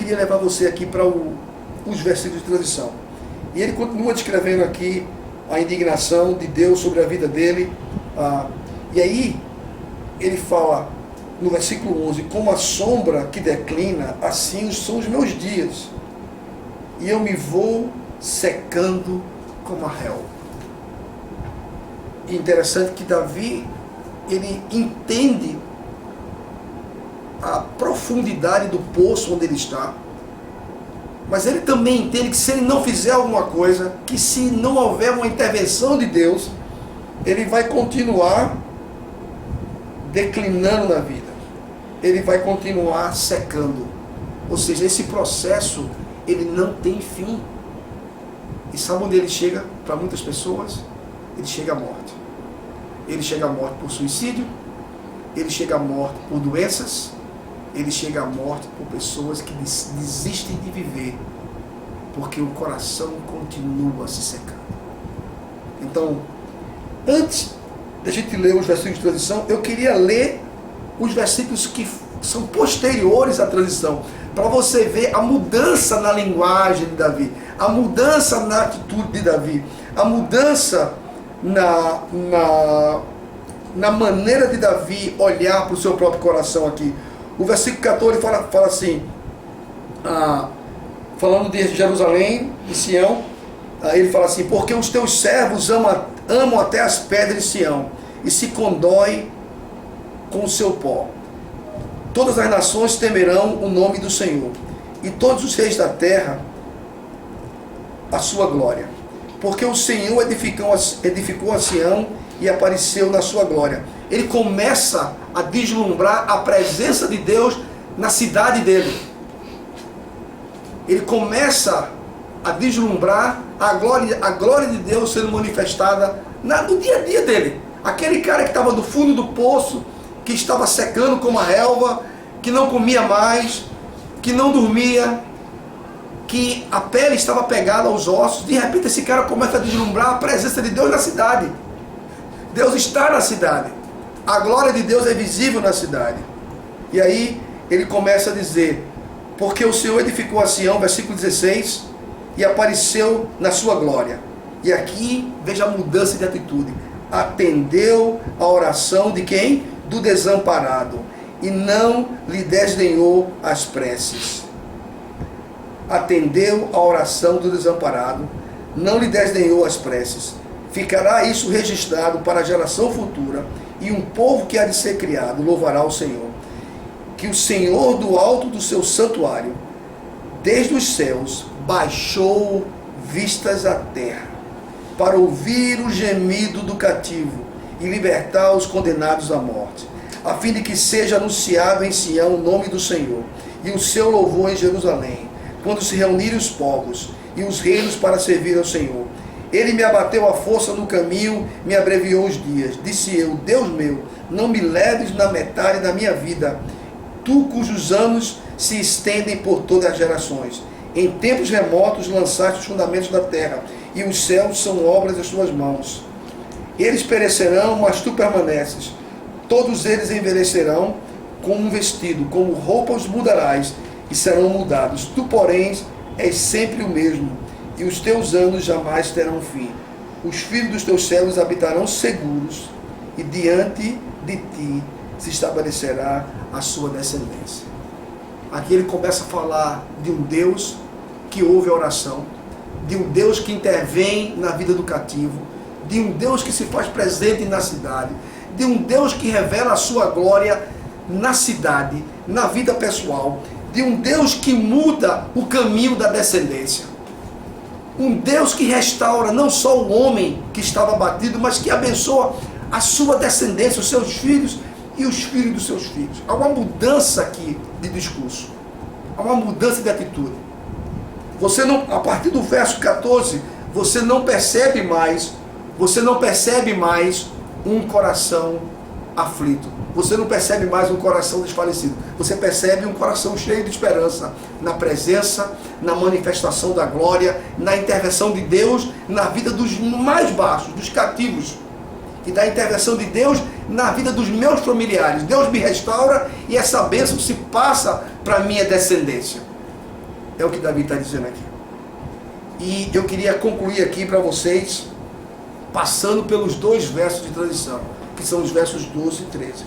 queria levar você aqui para os versículos de transição. E ele continua descrevendo aqui a indignação de Deus sobre a vida dele. E aí, ele fala no versículo 11: como a sombra que declina, assim são os meus dias, e eu me vou secando como a relva. E interessante que Davi, ele entende a profundidade do poço onde ele está, mas ele também entende que se ele não fizer alguma coisa, que se não houver uma intervenção de Deus, ele vai continuar declinando na vida, ele vai continuar secando. Ou seja, esse processo, ele não tem fim. E sabe onde ele chega para muitas pessoas? Ele chega à morte. Ele chega à morte por suicídio, ele chega à morte por doenças, ele chega à morte por pessoas que desistem de viver, porque o coração continua se secando. Então, antes da gente ler os versículos de transição, eu queria ler os versículos que são posteriores à transição, para você ver a mudança na linguagem de Davi, a mudança na atitude de Davi, a mudança na maneira de Davi olhar para o seu próprio coração aqui. O versículo 14 fala assim, falando de Jerusalém, de Sião, ele fala assim: porque os teus servos amam até as pedras de Sião, e se condói com o seu pó. Todas as nações temerão o nome do Senhor, e todos os reis da terra a sua glória. Porque o Senhor edificou a Sião e apareceu na sua glória. Ele começa a deslumbrar a presença de Deus na cidade dele. Ele começa a deslumbrar a glória de Deus sendo manifestada no dia a dia dele. Aquele cara que estava do fundo do poço, que estava secando como a relva, que não comia mais, que não dormia, que a pele estava pegada aos ossos. De repente esse cara começa a deslumbrar a presença de Deus na cidade. Deus está na cidade. A glória de Deus é visível na cidade. E aí ele começa a dizer: porque o Senhor edificou a Sião, versículo 16, e apareceu na sua glória. E aqui veja a mudança de atitude. Atendeu a oração de quem? Do desamparado, e não lhe desdenhou as preces. Atendeu a oração do desamparado, não lhe desdenhou as preces. Ficará isso registrado para a geração futura, e um povo que há de ser criado louvará o Senhor. Que o Senhor do alto do seu santuário, desde os céus, baixou vistas à terra, para ouvir o gemido do cativo e libertar os condenados à morte, a fim de que seja anunciado em Sião o nome do Senhor, e o seu louvor em Jerusalém, quando se reunirem os povos e os reinos para servir ao Senhor. Ele me abateu a força no caminho, me abreviou os dias. Disse eu: Deus meu, não me leves na metade da minha vida, tu cujos anos se estendem por todas as gerações. Em tempos remotos lançaste os fundamentos da terra, e os céus são obras das tuas mãos. Eles perecerão, mas tu permaneces. Todos eles envelhecerão como um vestido, como roupa os mudarás, e serão mudados. Tu, porém, és sempre o mesmo, e os teus anos jamais terão fim. Os filhos dos teus servos habitarão seguros, e diante de ti se estabelecerá a sua descendência. Aqui ele começa a falar de um Deus que ouve a oração, de um Deus que intervém na vida do cativo, de um Deus que se faz presente na cidade, de um Deus que revela a sua glória na cidade, na vida pessoal, de um Deus que muda o caminho da descendência. Um Deus que restaura não só o homem que estava abatido, mas que abençoa a sua descendência, os seus filhos e os filhos dos seus filhos. Há uma mudança aqui de discurso, há uma mudança de atitude. Você não, a partir do verso 14, você não percebe mais um coração aflito. Você não percebe mais um coração desfalecido. Você percebe um coração cheio de esperança na presença, na manifestação da glória, na intervenção de Deus na vida dos mais baixos, dos cativos, e da intervenção de Deus na vida dos meus familiares. Deus me restaura e essa bênção se passa para a minha descendência. É o que Davi está dizendo aqui. E eu queria concluir aqui para vocês, passando pelos 2 versos de transição, que são os versos 12 e 13.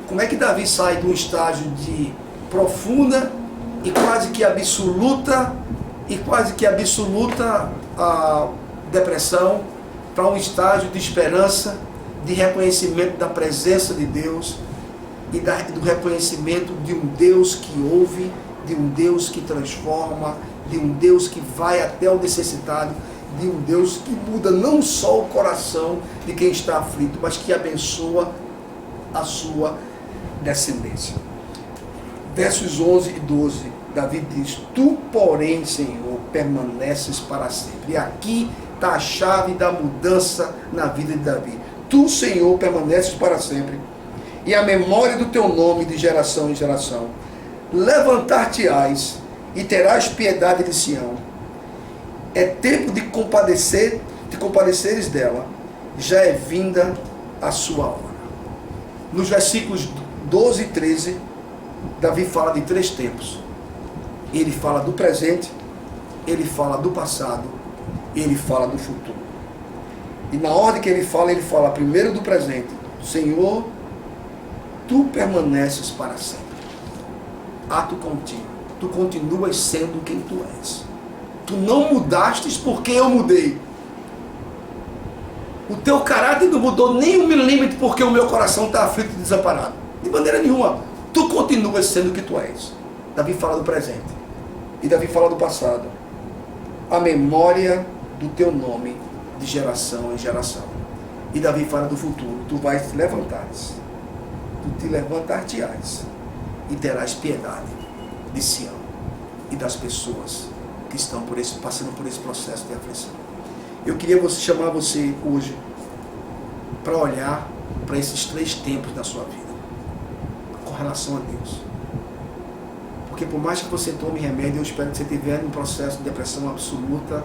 Como é que Davi sai de um estágio de profunda e quase que absoluta depressão para um estágio de esperança, de reconhecimento da presença de Deus e do reconhecimento de um Deus que ouve, de um Deus que transforma, de um Deus que vai até o necessitado, de um Deus que muda não só o coração de quem está aflito, mas que abençoa a sua descendência. Versos 11 e 12, Davi diz: Tu, porém, Senhor, permaneces para sempre. E aqui está a chave da mudança na vida de Davi. Tu, Senhor, permaneces para sempre, e a memória do teu nome de geração em geração. Levantar-te-ás e terás piedade de Sião. É tempo de compadeceres dela, já é vinda a sua hora. Nos versículos 12 e 13, Davi fala de 3 tempos. Ele fala do presente, ele fala do passado, ele fala do futuro. E na ordem que ele fala primeiro do presente: Senhor, tu permaneces para sempre. Ato contínuo. Tu continuas sendo quem tu és. Tu não mudastes porque eu mudei. O teu caráter não mudou nem 1 milímetro porque o meu coração está aflito e desamparado. De maneira nenhuma. Tu continuas sendo o que tu és. Davi fala do presente. E Davi fala do passado. A memória do teu nome de geração em geração. E Davi fala do futuro. Tu vais te levantares. Tu te levantar-te-ás. E terás piedade de Sião e das pessoas que estão passando por esse processo de aflição. Eu queria chamar você hoje para olhar para esses 3 tempos da sua vida com relação a Deus. Porque por mais que você tome remédio, eu espero que você estiver em um processo de depressão absoluta,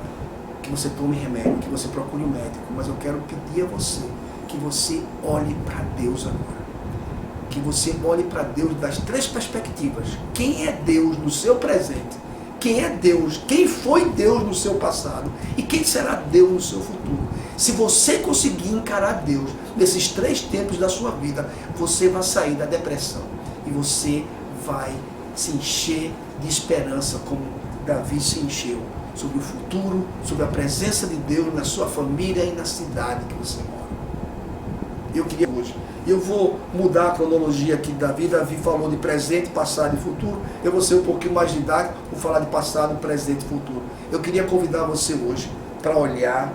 que você tome remédio, que você procure um médico. Mas eu quero pedir a você que você olhe para Deus agora. Que você olhe para Deus das 3 perspectivas. Quem é Deus no seu presente? Quem é Deus? Quem foi Deus no seu passado? E quem será Deus no seu futuro? Se você conseguir encarar Deus nesses 3 tempos da sua vida, você vai sair da depressão. E você vai se encher de esperança, como Davi se encheu, sobre o futuro, sobre a presença de Deus na sua família e na cidade que você mora. Eu queria hoje. Eu vou mudar a cronologia aqui de Davi. Davi falou de presente, passado e futuro. Eu vou ser um pouquinho mais didático, vou falar de passado, presente e futuro. Eu queria convidar você hoje para olhar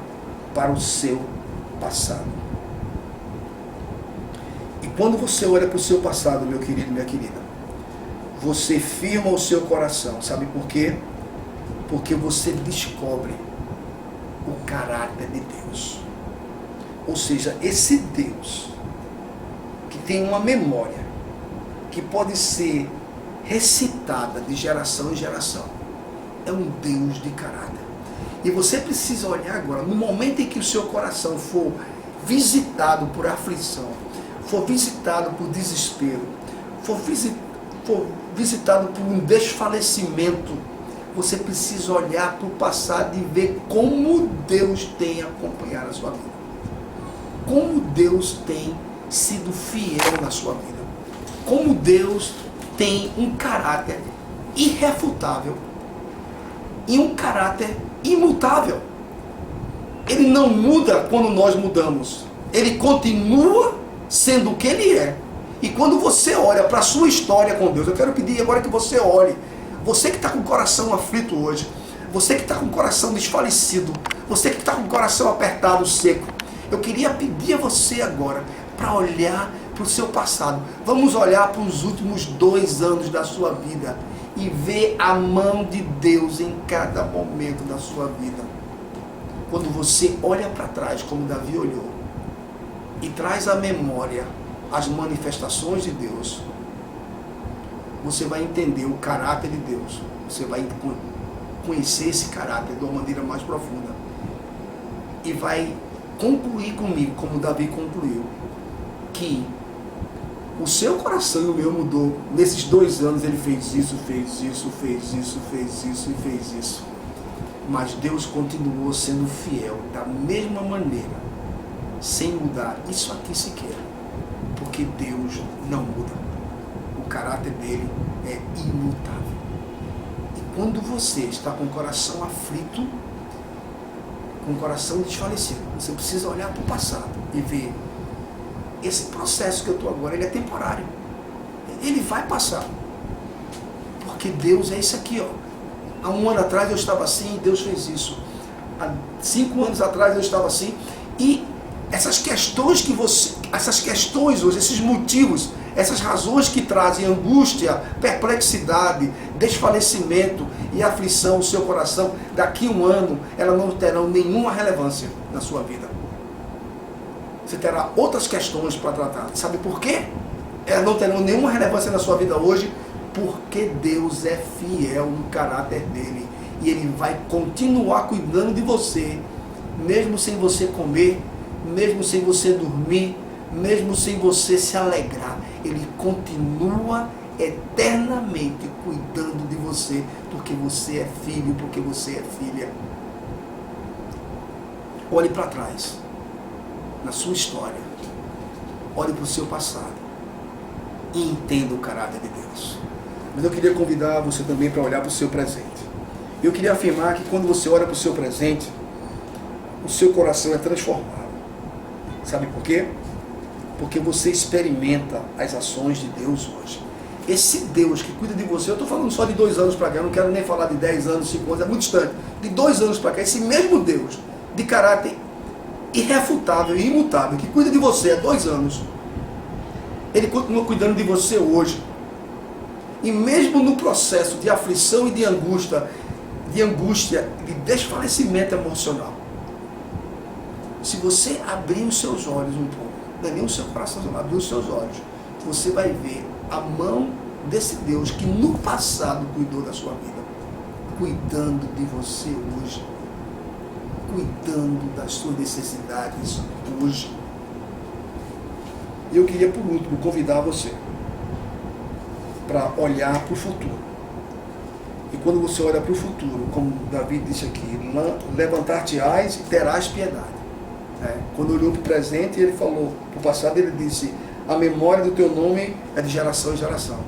para o seu passado. E quando você olha para o seu passado, meu querido, minha querida, você firma o seu coração. Sabe por quê? Porque você descobre o caráter de Deus. Ou seja, esse Deus que tem uma memória que pode ser recitada de geração em geração, é um Deus de caráter. E você precisa olhar agora, no momento em que o seu coração for visitado por aflição, for visitado por desespero, for visitado por um desfalecimento, você precisa olhar para o passado e ver como Deus tem acompanhado a sua vida. Como Deus tem sido fiel na sua vida. Como Deus tem um caráter irrefutável e um caráter imutável. Ele não muda quando nós mudamos. Ele continua sendo o que ele é. E quando você olha para a sua história com Deus, eu quero pedir agora que você olhe. Você que está com o coração aflito hoje, você que está com o coração desfalecido, você que está com o coração apertado, seco, eu queria pedir a você agora para olhar para o seu passado. Vamos olhar para os últimos 2 anos da sua vida e ver a mão de Deus em cada momento da sua vida. Quando você olha para trás, como Davi olhou, e traz à memória as manifestações de Deus, você vai entender o caráter de Deus. Você vai conhecer esse caráter de uma maneira mais profunda. E vai concluir comigo, como Davi concluiu, que O seu coração e o meu mudou. Nesses 2 anos ele fez isso, fez isso, fez isso, fez isso e fez isso. Mas Deus continuou sendo fiel da mesma maneira, sem mudar isso aqui sequer. Porque Deus não muda. O caráter dele é imutável. E quando você está com o coração aflito, com o coração desfalecido, você precisa olhar para o passado e ver: esse processo que eu estou agora, ele é temporário. Ele vai passar. Porque Deus é isso aqui, ó. Há 1 ano atrás eu estava assim e Deus fez isso. Há 5 anos atrás eu estava assim. E essas questões hoje, esses motivos, essas razões que trazem angústia, perplexidade, desfalecimento e aflição no seu coração, daqui a 1 ano, elas não terão nenhuma relevância na sua vida. Você terá outras questões para tratar. Sabe por quê? Elas não terão nenhuma relevância na sua vida hoje, porque Deus é fiel no caráter dele. E ele vai continuar cuidando de você, mesmo sem você comer, mesmo sem você dormir, mesmo sem você se alegrar. Ele continua eternamente cuidando de você, porque você é filho, porque você é filha. Olhe para trás, na sua história. Olhe para o seu passado e entenda o caráter de Deus. Mas eu queria convidar você também para olhar para o seu presente. Eu queria afirmar que quando você olha para o seu presente, o seu coração é transformado. Sabe por quê? Porque você experimenta as ações de Deus hoje. Esse Deus que cuida de você, eu estou falando só de 2 anos para cá, eu não quero nem falar de 10 anos, 5 anos, é muito distante. De 2 anos para cá, esse mesmo Deus, de caráter irrefutável e imutável, que cuida de você há 2 anos, ele continua cuidando de você hoje. E mesmo no processo de aflição e de angústia, de desfalecimento emocional, se você abrir os seus olhos um pouco, não é nem o seu coração, não, abrir os seus olhos, você vai ver a mão desse Deus que no passado cuidou da sua vida, cuidando de você hoje, cuidando das suas necessidades hoje. E eu queria, por último, convidar você para olhar para o futuro. E quando você olha para o futuro, como Davi disse aqui, levantar-te-ás e terás piedade. Quando olhou para o presente, ele falou, para o passado ele disse: a memória do teu nome é de geração em geração.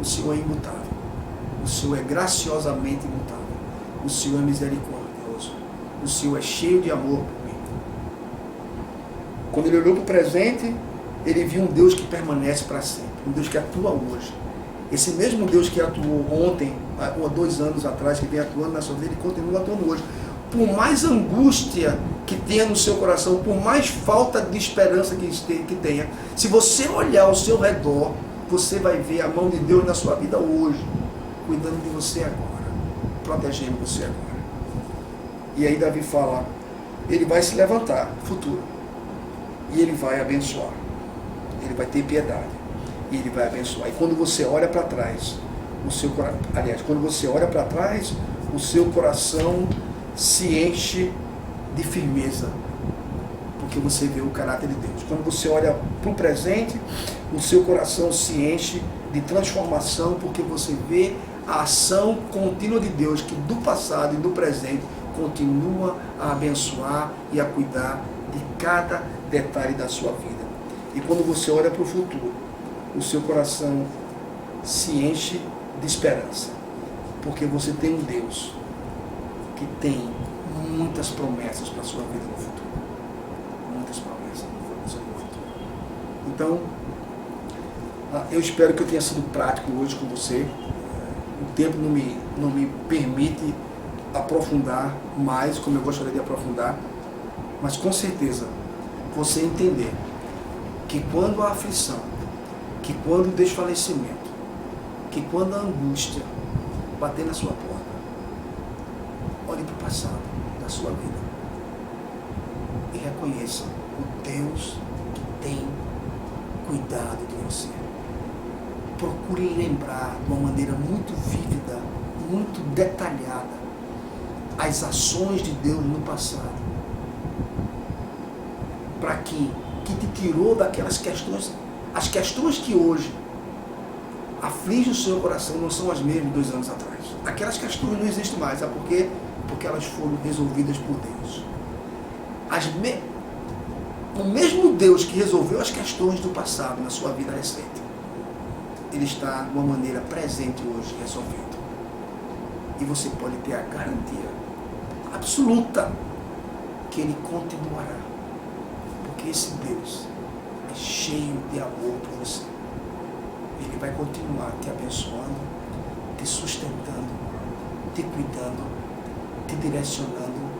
O Senhor é imutável. O Senhor é graciosamente imutável. O Senhor é misericordioso. O Senhor é cheio de amor por mim. Quando ele olhou para o presente, ele viu um Deus que permanece para sempre. Um Deus que atua hoje. Esse mesmo Deus que atuou ontem, ou 2 anos atrás, que vem atuando na sua vida, ele continua atuando hoje. Por mais angústia que tenha no seu coração, por mais falta de esperança que tenha, se você olhar ao seu redor, você vai ver a mão de Deus na sua vida hoje, cuidando de você agora, protegendo você agora. E aí Davi fala, ele vai se levantar, futuro, e ele vai abençoar, ele vai ter piedade, e ele vai abençoar. E quando você olha para trás, quando você olha para trás, o seu coração se enche de firmeza, porque você vê o caráter de Deus. Quando você olha para o presente, o seu coração se enche de transformação, porque você vê a ação contínua de Deus, que do passado e do presente continua a abençoar e a cuidar de cada detalhe da sua vida. E quando você olha para o futuro, o seu coração se enche de esperança, porque você tem um Deus que tem muitas promessas para a sua vida no futuro. Muitas promessas no futuro. Então, eu espero que eu tenha sido prático hoje com você. O tempo não me permite aprofundar mais como eu gostaria de aprofundar, mas com certeza você entender que quando a aflição, que quando o desfalecimento, que quando a angústia bater na sua porta, olhe para o passado da sua vida e reconheça o Deus que tem cuidado de você. Procure lembrar de uma maneira muito vívida, muito detalhada, as ações de Deus no passado, para que te tirou daquelas questões As questões que hoje afligem o seu coração não são as mesmas de 2 anos atrás. Aquelas questões não existem mais. Sabe por quê? Porque elas foram resolvidas por Deus. O mesmo Deus que resolveu as questões do passado na sua vida recente, Ele está de uma maneira presente hoje, resolvendo. E você pode ter a garantia absoluta que Ele continuará. Porque esse Deus é cheio de amor por você. Ele vai continuar te abençoando, te sustentando, te cuidando, te direcionando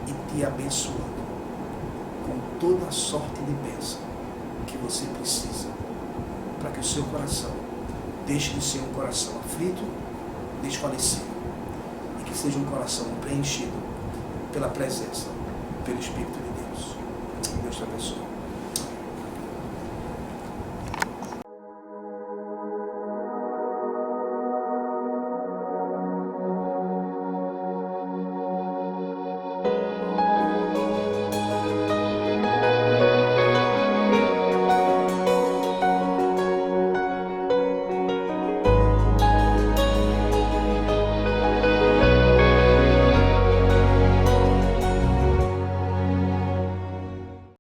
e te abençoando com toda a sorte de bênção que você precisa para que o seu coração deixe de ser um coração aflito, desfalecido, e que seja um coração preenchido pela presença, pelo Espírito de Deus. Deus te abençoe.